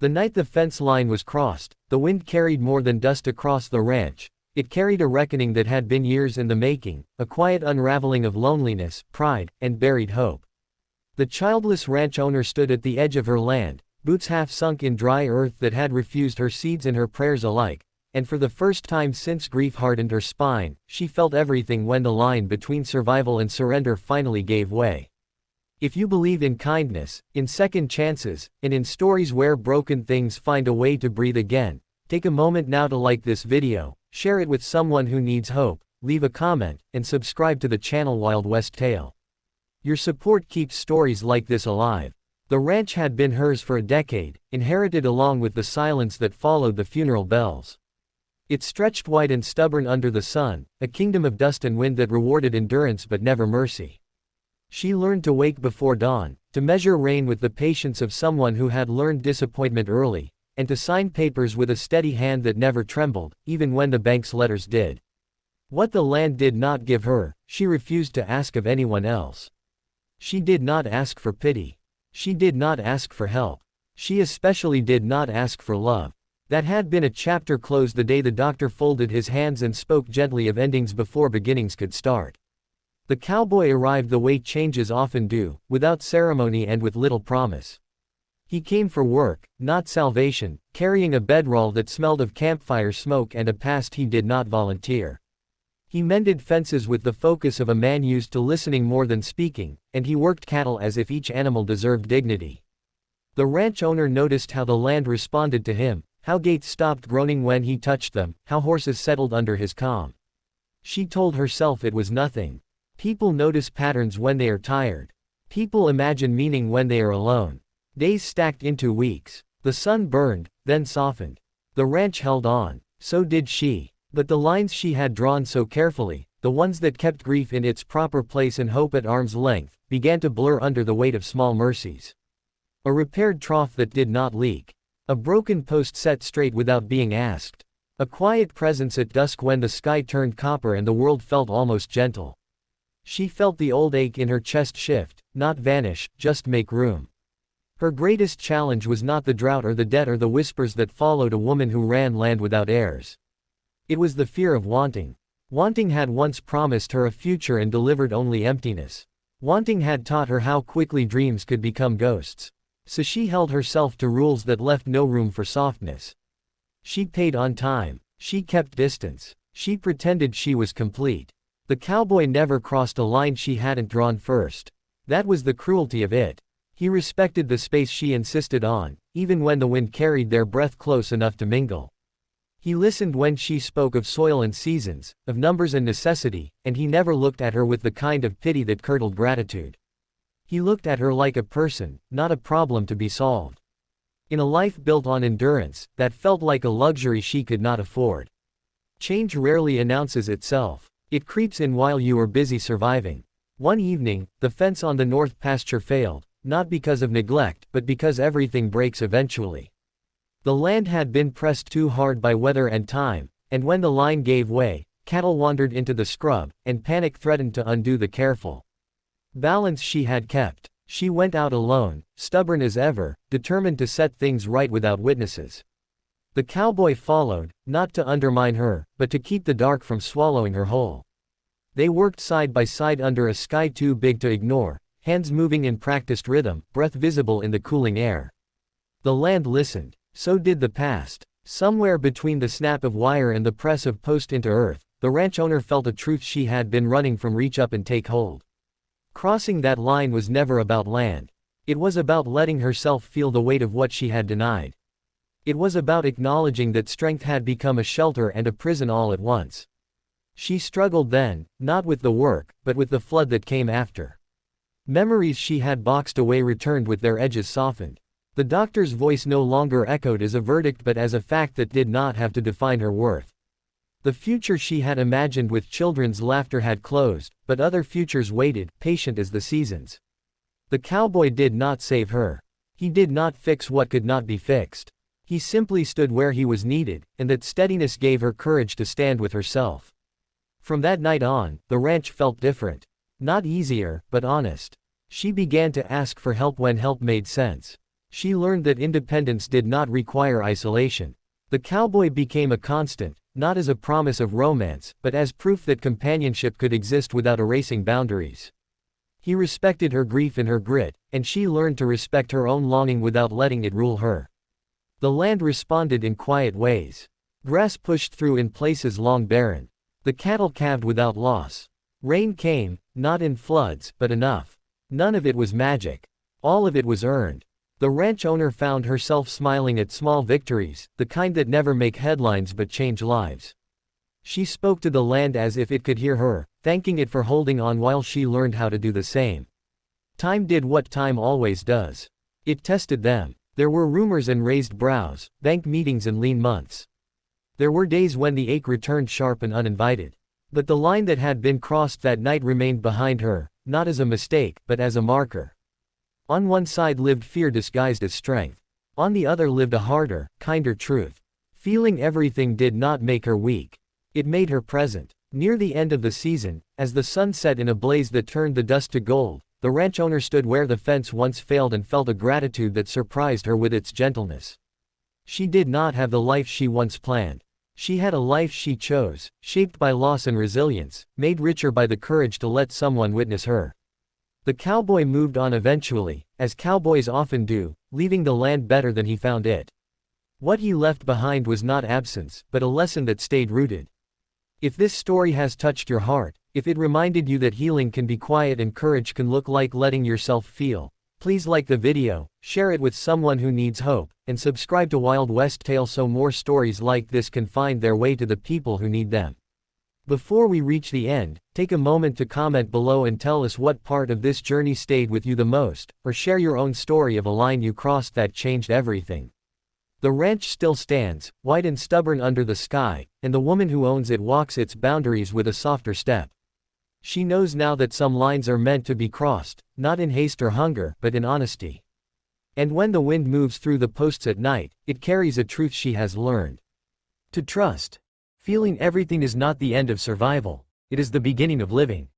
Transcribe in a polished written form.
The night the fence line was crossed, the wind carried more than dust across the ranch. It carried a reckoning that had been years in the making, a quiet unraveling of loneliness, pride, and buried hope. The childless ranch owner stood at the edge of her land, boots half sunk in dry earth that had refused her seeds and her prayers alike, and for the first time since grief hardened her spine, she felt everything when the line between survival and surrender finally gave way. If you believe in kindness, in second chances, and in stories where broken things find a way to breathe again, take a moment now to like this video, share it with someone who needs hope, leave a comment, and subscribe to the channel Wild West Tale. Your support keeps stories like this alive. The ranch had been hers for a decade, inherited along with the silence that followed the funeral bells. It stretched wide and stubborn under the sun, a kingdom of dust and wind that rewarded endurance but never mercy. She learned to wake before dawn, to measure rain with the patience of someone who had learned disappointment early, and to sign papers with a steady hand that never trembled, even when the bank's letters did. What the land did not give her, she refused to ask of anyone else. She did not ask for pity. She did not ask for help. She especially did not ask for love. That had been a chapter closed the day the doctor folded his hands and spoke gently of endings before beginnings could start. The cowboy arrived the way changes often do, without ceremony and with little promise. He came for work, not salvation, carrying a bedroll that smelled of campfire smoke and a past he did not volunteer. He mended fences with the focus of a man used to listening more than speaking, and he worked cattle as if each animal deserved dignity. The ranch owner noticed how the land responded to him, how gates stopped groaning when he touched them, how horses settled under his calm. She told herself it was nothing. People notice patterns when they are tired. People imagine meaning when they are alone. Days stacked into weeks. The sun burned, then softened. The ranch held on. So did she. But the lines she had drawn so carefully, the ones that kept grief in its proper place and hope at arm's length, began to blur under the weight of small mercies. A repaired trough that did not leak. A broken post set straight without being asked. A quiet presence at dusk when the sky turned copper and the world felt almost gentle. She felt the old ache in her chest shift, not vanish, just make room. Her greatest challenge was not the drought or the debt or the whispers that followed a woman who ran land without heirs. It was the fear of wanting. Wanting had once promised her a future and delivered only emptiness. Wanting had taught her how quickly dreams could become ghosts. So she held herself to rules that left no room for softness. She paid on time. She kept distance. She pretended she was complete. The cowboy never crossed a line she hadn't drawn first. That was the cruelty of it. He respected the space she insisted on, even when the wind carried their breath close enough to mingle. He listened when she spoke of soil and seasons, of numbers and necessity, and he never looked at her with the kind of pity that curdled gratitude. He looked at her like a person, not a problem to be solved. In a life built on endurance, that felt like a luxury she could not afford. Change rarely announces itself. It creeps in while you are busy surviving. One evening, the fence on the north pasture failed, not because of neglect, but because everything breaks eventually. The land had been pressed too hard by weather and time, and when the line gave way, cattle wandered into the scrub, and panic threatened to undo the careful balance she had kept. She went out alone, stubborn as ever, determined to set things right without witnesses. The cowboy followed, not to undermine her, but to keep the dark from swallowing her whole. They worked side by side under a sky too big to ignore, hands moving in practiced rhythm, breath visible in the cooling air. The land listened. So did the past. Somewhere between the snap of wire and the press of post into earth, the ranch owner felt a truth she had been running from: reach up and take hold. Crossing that line was never about land. It was about letting herself feel the weight of what she had denied. It was about acknowledging that strength had become a shelter and a prison all at once. She struggled then, not with the work, but with the flood that came after. Memories she had boxed away returned with their edges softened. The doctor's voice no longer echoed as a verdict but as a fact that did not have to define her worth. The future she had imagined with children's laughter had closed, but other futures waited, patient as the seasons. The cowboy did not save her. He did not fix what could not be fixed. He simply stood where he was needed, and that steadiness gave her courage to stand with herself. From that night on, the ranch felt different. Not easier, but honest. She began to ask for help when help made sense. She learned that independence did not require isolation. The cowboy became a constant, not as a promise of romance, but as proof that companionship could exist without erasing boundaries. He respected her grief and her grit, and she learned to respect her own longing without letting it rule her. The land responded in quiet ways. Grass pushed through in places long barren. The cattle calved without loss. Rain came, not in floods, but enough. None of it was magic. All of it was earned. The ranch owner found herself smiling at small victories, the kind that never make headlines but change lives. She spoke to the land as if it could hear her, thanking it for holding on while she learned how to do the same. Time did what time always does. It tested them. There were rumors and raised brows, bank meetings and lean months. There were days when the ache returned sharp and uninvited. But the line that had been crossed that night remained behind her, not as a mistake, but as a marker. On one side lived fear disguised as strength. On the other lived a harder, kinder truth. Feeling everything did not make her weak. It made her present. Near the end of the season, as the sun set in a blaze that turned the dust to gold, the ranch owner stood where the fence once failed and felt a gratitude that surprised her with its gentleness. She did not have the life she once planned. She had a life she chose, shaped by loss and resilience, made richer by the courage to let someone witness her. The cowboy moved on eventually, as cowboys often do, leaving the land better than he found it. What he left behind was not absence, but a lesson that stayed rooted. If this story has touched your heart, if it reminded you that healing can be quiet and courage can look like letting yourself feel, please like the video, share it with someone who needs hope, and subscribe to Wild West Tale so more stories like this can find their way to the people who need them. Before we reach the end, take a moment to comment below and tell us what part of this journey stayed with you the most, or share your own story of a line you crossed that changed everything. The ranch still stands, white and stubborn under the sky, and the woman who owns it walks its boundaries with a softer step. She knows now that some lines are meant to be crossed, not in haste or hunger, but in honesty. And when the wind moves through the posts at night, it carries a truth she has learned to trust. Feeling everything is not the end of survival, it is the beginning of living.